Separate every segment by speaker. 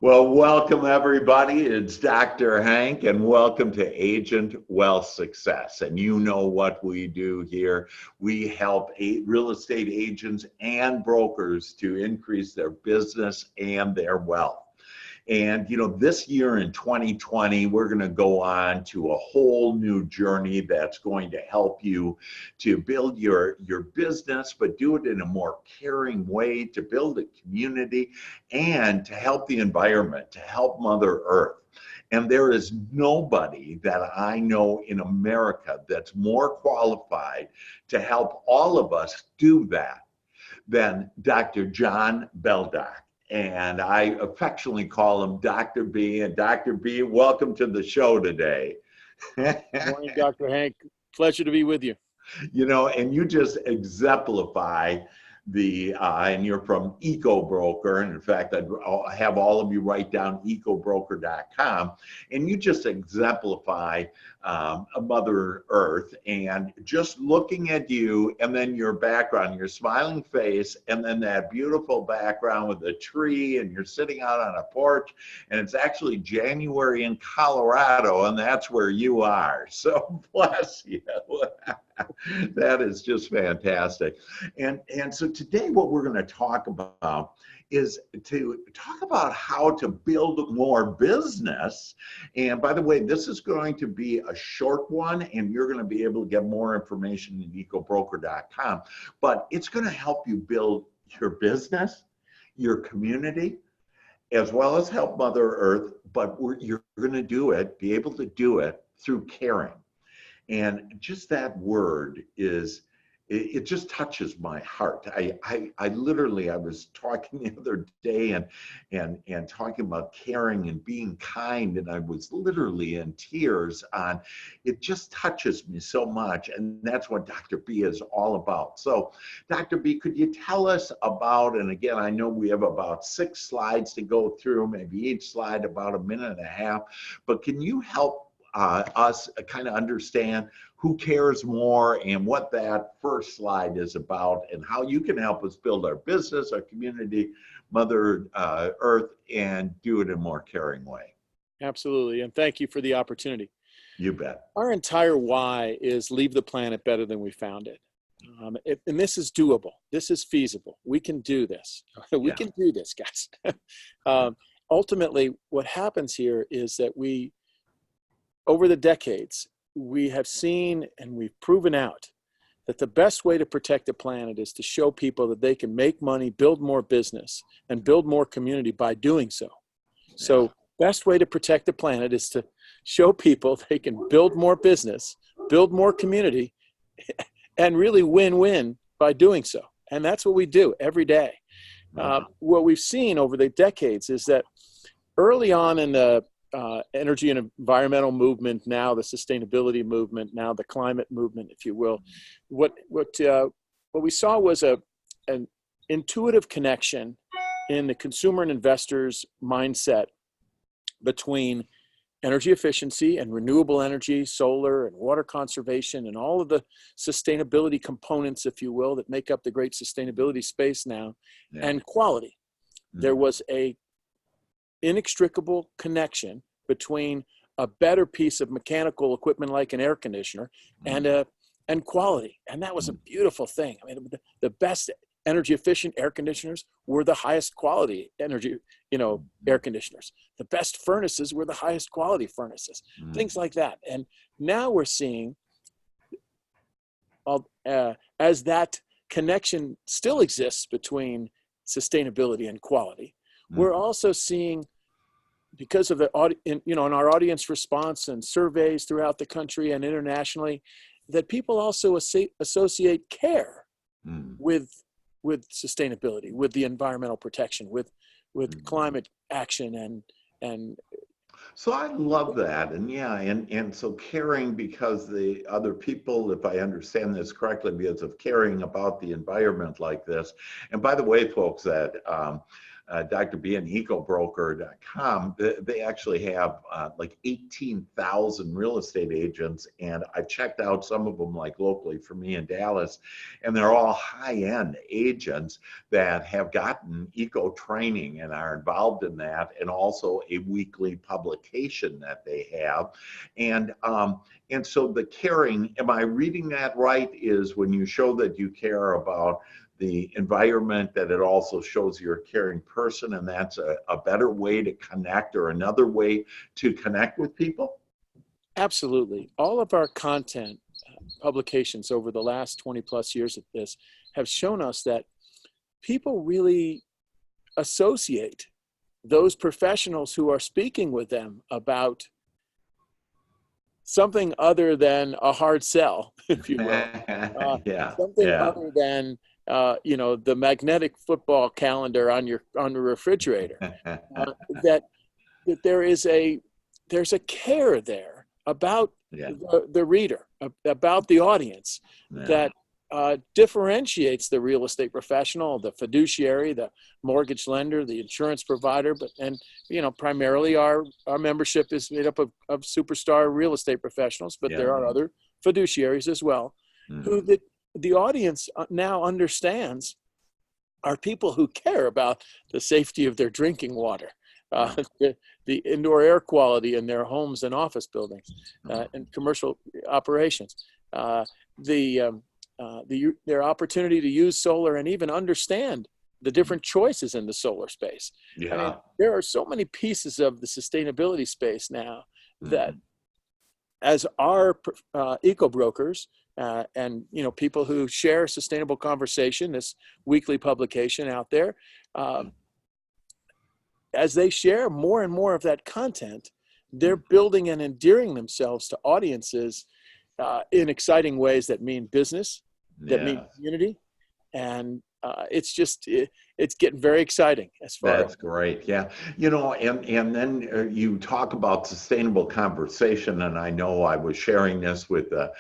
Speaker 1: Well, welcome everybody. It's Dr. Hank, and welcome to Agent Wealth Success. And you know what we do here. We help real estate agents and brokers to increase their business and their wealth. And this year in 2020, we're going to go on to a whole new journey that's going to help you to build your business, but do it in a more caring way, to build a community and to help the environment, to help Mother Earth. And there is nobody that I know in America that's more qualified to help all of us do that than Dr. John Beldock. And I affectionately call him Dr. B. And Dr. B, welcome to the show today.
Speaker 2: Good morning, Dr. Hank. Pleasure to be with you.
Speaker 1: And you just exemplify and you're from EcoBroker. And in fact, I'll have all of you write down ecobroker.com. And you just exemplify Mother Earth. And just looking at you and then your background, your smiling face, and then that beautiful background with a tree, and you're sitting out on a porch, and it's actually January in Colorado, and that's where you are. So bless you. That is just fantastic. And so today what we're going to talk about is to talk about how to build more business. And by the way, this is going to be a short one, and you're going to be able to get more information at ecobroker.com. But it's going to help you build your business, your community, as well as help Mother Earth. But you're going to be able to do it through caring. And just that word it just touches my heart. I literally, I was talking the other day and talking about caring and being kind, and I was literally in tears it just touches me so much. And that's what Dr. B is all about. So Dr. B, could you tell us about, and again, I know we have about 6 slides to go through, maybe each slide about a minute and a half, but can you help us kind of understand who cares more and what that first slide is about, and how you can help us build our business, our community, Mother Earth, and do it in a more caring way?
Speaker 2: Absolutely. And thank you for the opportunity.
Speaker 1: You bet.
Speaker 2: Our entire why is leave the planet better than we found it. And this is doable. This is feasible. We can do this. We can do this, guys. Ultimately, what happens here is that over the decades, we have seen and we've proven out that the best way to protect the planet is to show people that they can make money, build more business, and build more community by doing so. So best way to protect the planet is to show people they can build more business, build more community, and really win-win by doing so. And that's what we do every day. What we've seen over the decades is that early on in the energy and environmental movement, now the sustainability movement, now the climate movement, if you will, what we saw was an intuitive connection in the consumer and investors' mindset between energy efficiency and renewable energy, solar and water conservation, and all of the sustainability components, if you will, that make up the great sustainability space now, and quality. There was a inextricable connection between a better piece of mechanical equipment like an air conditioner and quality. And that was a beautiful thing. I mean, the best energy efficient air conditioners were the highest quality energy, air conditioners. The best furnaces were the highest quality furnaces, things like that. And now we're seeing, as that connection still exists between sustainability and quality, we're also seeing, because of in our audience response and surveys throughout the country and internationally, that people also associate care with sustainability, with the environmental protection, with climate action, and
Speaker 1: so I love that. And so caring because the other people, if I understand this correctly, because of caring about the environment like this. And by the way, folks, that Dr. B and ecobroker.com, they actually have like 18,000 real estate agents. And I checked out some of them like locally for me in Dallas, and they're all high-end agents that have gotten eco training and are involved in that, and also a weekly publication that they have. And so the caring, am I reading that right, is when you show that you care about the environment, that it also shows you're a caring person, and that's a better way to connect, or another way to connect with people?
Speaker 2: Absolutely. All of our content publications over the last 20 plus years of this have shown us that people really associate those professionals who are speaking with them about something other than a hard sell, if you will.
Speaker 1: Yeah,
Speaker 2: Something
Speaker 1: yeah.
Speaker 2: other than the magnetic football calendar on the refrigerator. That there's a care there about
Speaker 1: Yeah.
Speaker 2: the reader, about the audience,
Speaker 1: Yeah.
Speaker 2: that differentiates the real estate professional, the fiduciary, the mortgage lender, the insurance provider, primarily our membership is made up of superstar real estate professionals, but there are other fiduciaries as well, who the audience now understands are people who care about the safety of their drinking water, the indoor air quality in their homes and office buildings, and commercial operations, their opportunity to use solar, and even understand the different choices in the solar space.
Speaker 1: Yeah.
Speaker 2: I mean, there are so many pieces of the sustainability space now that, as our eco brokers and people who share Sustainable Conversation, this weekly publication out there, as they share more and more of that content, they're building and endearing themselves to audiences in exciting ways that mean business, that mean community, and it's getting very exciting as far
Speaker 1: That's great. Yeah. And then you talk about sustainable conversation. And I know I was sharing this with a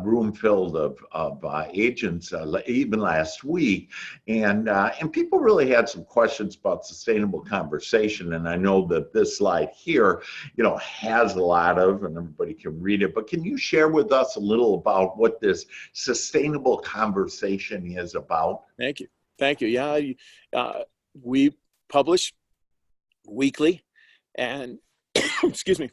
Speaker 1: room filled of agents even last week. And people really had some questions about sustainable conversation. And I know that this slide here, has a lot of, and everybody can read it, but can you share with us a little about what this sustainable conversation is about?
Speaker 2: Thank you. Yeah, we publish weekly, and excuse me,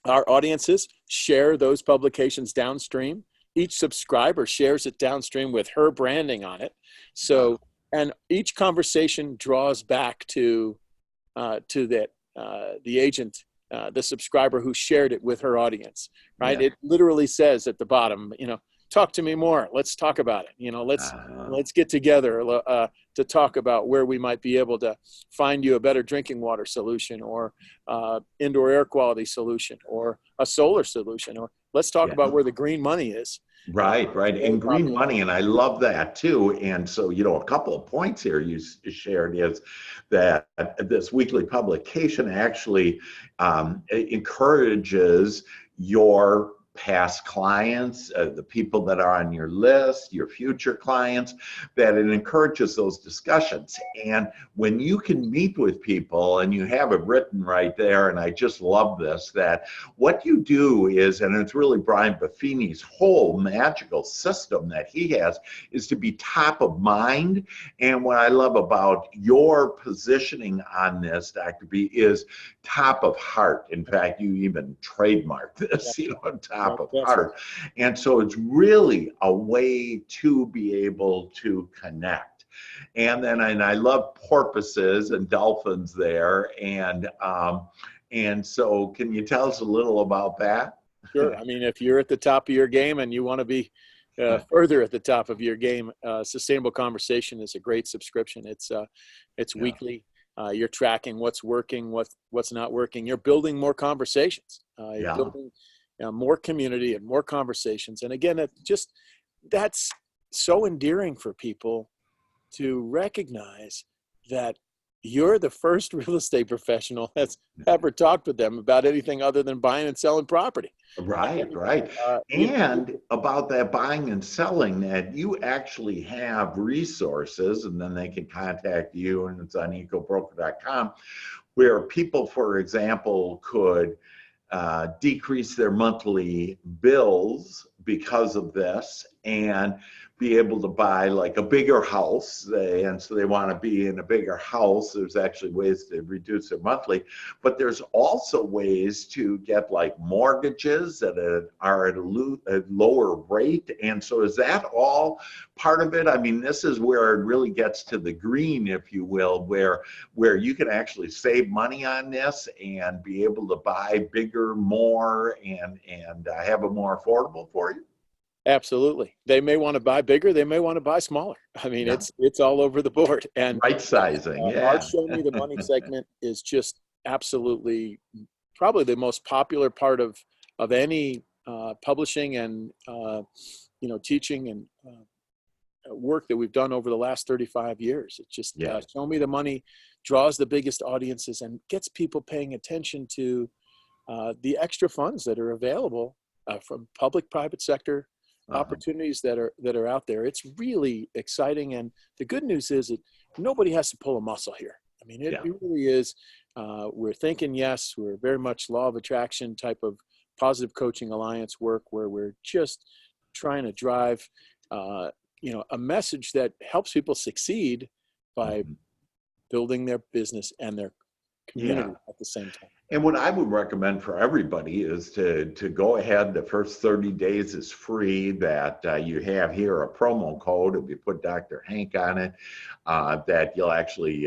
Speaker 2: our audiences share those publications downstream. Each subscriber shares it downstream with her branding on it. So, and each conversation draws back to the agent, the subscriber who shared it with her audience, right?
Speaker 1: Yeah.
Speaker 2: It literally says at the bottom, talk to me more. Let's talk about it. Let's get together to talk about where we might be able to find you a better drinking water solution, or indoor air quality solution, or a solar solution, or let's talk about where the green money is.
Speaker 1: Right. And green money. And I love that too. And so, a couple of points here you shared is that this weekly publication actually encourages your past clients, the people that are on your list, your future clients, that it encourages those discussions. And when you can meet with people, and you have it written right there, and I just love this, that what you do is, and it's really Brian Buffini's whole magical system that he has, is to be top of mind. And what I love about your positioning on this, Dr. B, is top of heart. In fact, you even trademarked this, top of heart. And so it's really a way to be able to connect. And then, and I love porpoises and dolphins there. And so can you tell us a little about that?
Speaker 2: Sure. I mean, if you're at the top of your game and you want to be further at the top of your game, Sustainable Conversation is a great subscription. It's weekly. You're tracking what's working, what's not working. You're building more conversations. You're building more community and more conversations. And again, that's so endearing for people to recognize that, you're the first real estate professional that's ever talked with them about anything other than buying and selling property.
Speaker 1: Right, right. And about that buying and selling, that you actually have resources, and then they can contact you, and it's on ecobroker.com, where people, for example, could decrease their monthly bills because of this and be able to buy like a bigger house. And so they want to be in a bigger house. There's actually ways to reduce their monthly, but there's also ways to get like mortgages that are at a lower rate. And so is that all part of it? I mean, this is where it really gets to the green, if you will, where you can actually save money on this and be able to buy bigger, more, and have it more affordable for you.
Speaker 2: Absolutely. They may want to buy bigger. They may want to buy smaller. I mean,
Speaker 1: Yeah.
Speaker 2: it's all over the board. And
Speaker 1: right sizing. Yeah.
Speaker 2: Our Show Me the Money segment is just absolutely probably the most popular part of any publishing and teaching and work that we've done over the last 35 years. It's just Show Me the Money draws the biggest audiences and gets people paying attention to the extra funds that are available from public-private sector opportunities that are out there. It's really exciting, and the good news is that nobody has to pull a muscle here. I mean, it really is. We're thinking yes. We're very much law of attraction type of positive coaching alliance work, where we're just trying to drive a message that helps people succeed by building their business and their community at the same time.
Speaker 1: And what I would recommend for everybody is to go ahead. The first 30 days is free. That you have here a promo code. If you put Dr. Hank on it, that you'll actually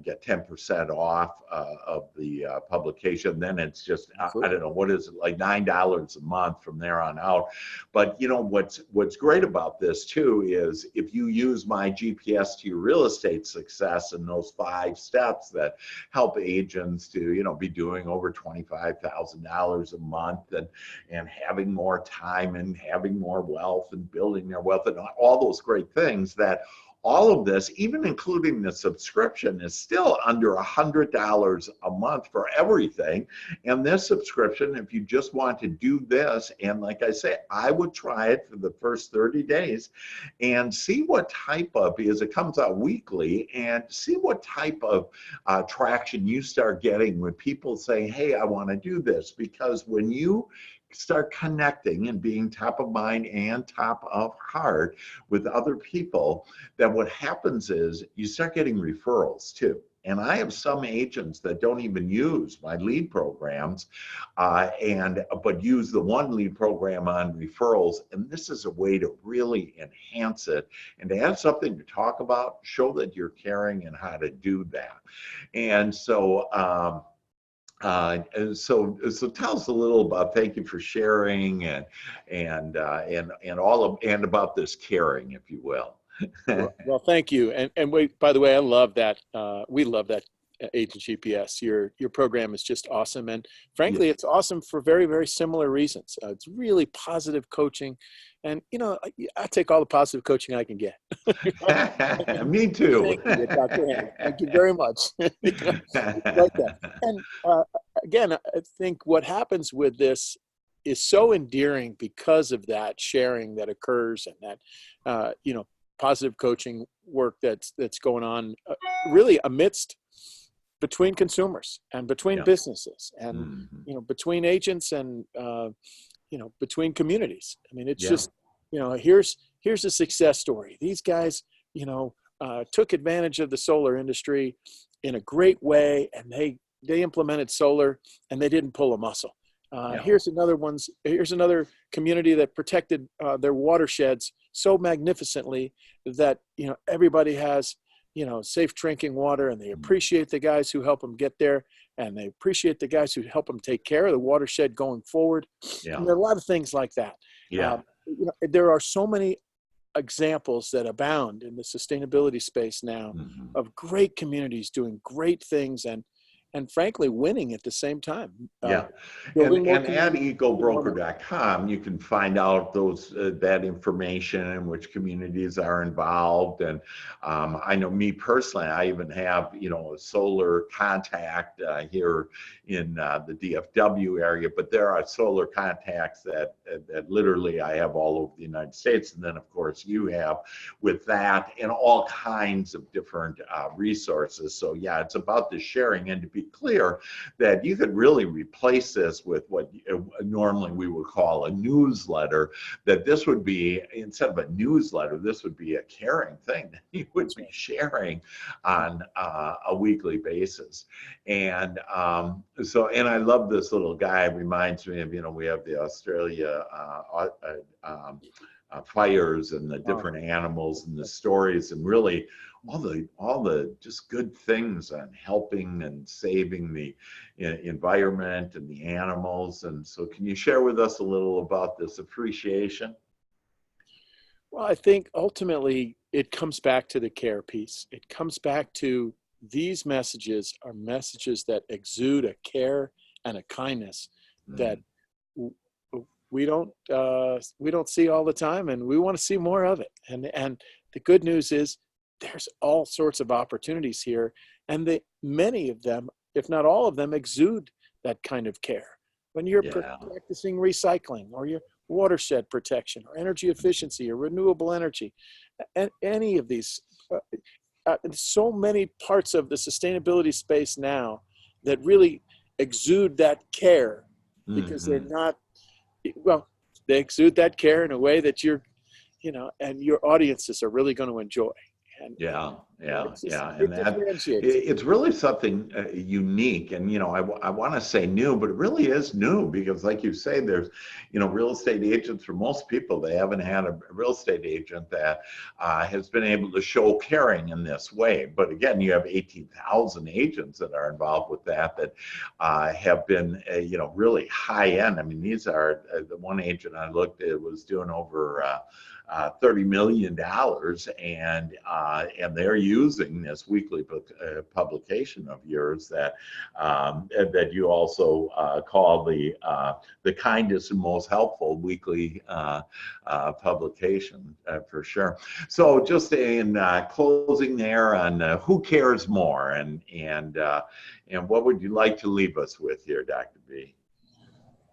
Speaker 1: get 10% off of the publication. Then it's just, I don't know, what is it, like $9 a month from there on out. But you know what's great about this too is if you use my GPS to your real estate success and those 5 steps that help agents to be doing over $25,000 a month and having more time and having more wealth and building their wealth and all those great things, that all of this, even including the subscription, is still under $100 a month for everything. And this subscription, if you just want to do this, and like I say, I would try it for the first 30 days and see what type of, because it comes out weekly, and see what type of traction you start getting with people saying, hey, I want to do this. Because when you start connecting and being top of mind and top of heart with other people, that what happens is you start getting referrals too. And I have some agents that don't even use my lead programs, but use the one lead program on referrals. And this is a way to really enhance it and to have something to talk about, show that you're caring and how to do that. And so, so tell us a little about, thank you for sharing and about this caring, if you will.
Speaker 2: Well, thank you. And by the way, I love that. We love that Agent GPS. Your program is just awesome. And frankly, it's awesome for very, very similar reasons. It's really positive coaching. And, I take all the positive coaching I can get.
Speaker 1: Me too.
Speaker 2: Thank you, Dr. Hank. Thank you very much. Like that. And again, I think what happens with this is so endearing because of that sharing that occurs and that, positive coaching work that's going on really between consumers and between businesses and, between agents and, between communities. I mean, it's just, here's a success story. These guys, took advantage of the solar industry in a great way, and they implemented solar and they didn't pull a muscle. Here's another community that protected their watersheds so magnificently that everybody has safe drinking water, and they appreciate the guys who help them get there, and they appreciate the guys who help them take care of the watershed going forward. And there are a lot of things like that. There are so many examples that abound in the sustainability space now of great communities doing great things, and and frankly, winning at the same time.
Speaker 1: Yeah,
Speaker 2: Building more
Speaker 1: and at
Speaker 2: community,
Speaker 1: ecobroker.com, you can find out those that information and which communities are involved. And I know me personally, I even have a solar contact here in the DFW area, but there are solar contacts that literally I have all over the United States, and then of course you have with that and all kinds of different resources. So yeah, it's about the sharing, and to be clear, that you could really replace this with what normally we would call a newsletter, that this would be, instead of a newsletter, this would be a caring thing that you would be sharing on a weekly basis. And and I love this little guy. It reminds me of, we have the Australia fires and the different animals and the stories, and really all the just good things on helping and saving the environment and the animals. And so can you share with us a little about this appreciation?
Speaker 2: Well, I think ultimately it comes back to the care piece. It comes back to these messages are messages that exude a care and a kindness that we don't see all the time, and we want to see more of it. And the good news is there's all sorts of opportunities here, and many of them, if not all of them, exude that kind of care. When you're practicing recycling, or your watershed protection, or energy efficiency, or renewable energy, and any of these, so many parts of the sustainability space now that really exude that care, because they're not, well, they exude that care in a way that and your audiences are really going to enjoy. And
Speaker 1: it's really something unique. And I want to say new, but it really is new, because like you say, there's real estate agents, for most people, they haven't had a real estate agent that has been able to show caring in this way. But again, you have 18,000 agents that are involved with that have been really high end. I mean, these are the one agent I looked at was doing over $30 million, and they're using this weekly publication of yours that you also call the kindest and most helpful weekly publication, for sure. So just in closing there on who cares more, and what would you like to leave us with here, Dr. B?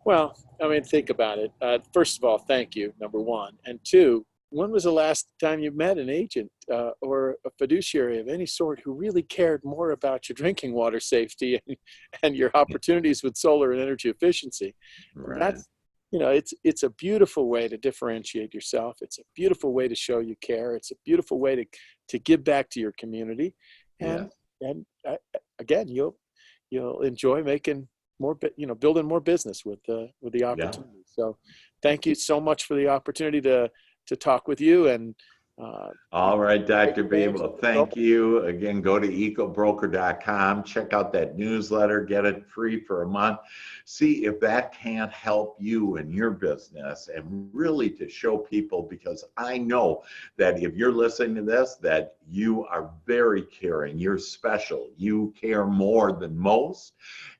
Speaker 2: Well, I mean, think about it. First of all, thank you, number one. And two, when was the last time you met an agent or a fiduciary of any sort who really cared more about your drinking water safety and your opportunities with solar and energy efficiency? Right. That's, it's a beautiful way to differentiate yourself. It's a beautiful way to show you care. It's a beautiful way to give back to your community. And again, you'll enjoy making more, building more business with the opportunity. So thank you so much for the opportunity to talk with you. And
Speaker 1: all right, Dr. B, well, thank you. Again, go to ecobroker.com, check out that newsletter, get it free for a month. See if that can't help you in your business, and really to show people, because I know that if you're listening to this, that you are very caring, you're special, you care more than most.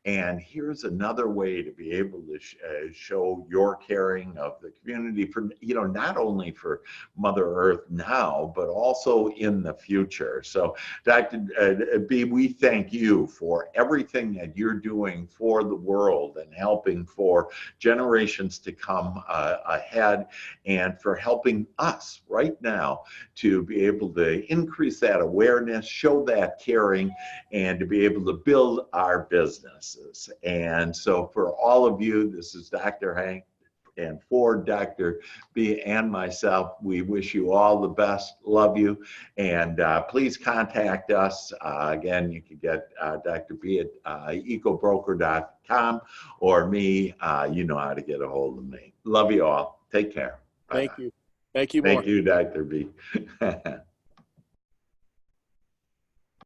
Speaker 1: And here's another way to be able to show your caring of the community, for not only for Mother Earth now, but also in the future. So Dr. B, we thank you for everything that you're doing for the world and helping for generations to come ahead, and for helping us right now to be able to increase that awareness, show that caring, and to be able to build our business. And so for all of you, this is Dr. Hank, and for Dr. B and myself, we wish you all the best, love you, and please contact us. Again, you can get Dr. B at ecobroker.com, or me, you know how to get a hold of me. Love you all. Take care.
Speaker 2: Thank you. Thank you.
Speaker 1: Thank you, Dr. B.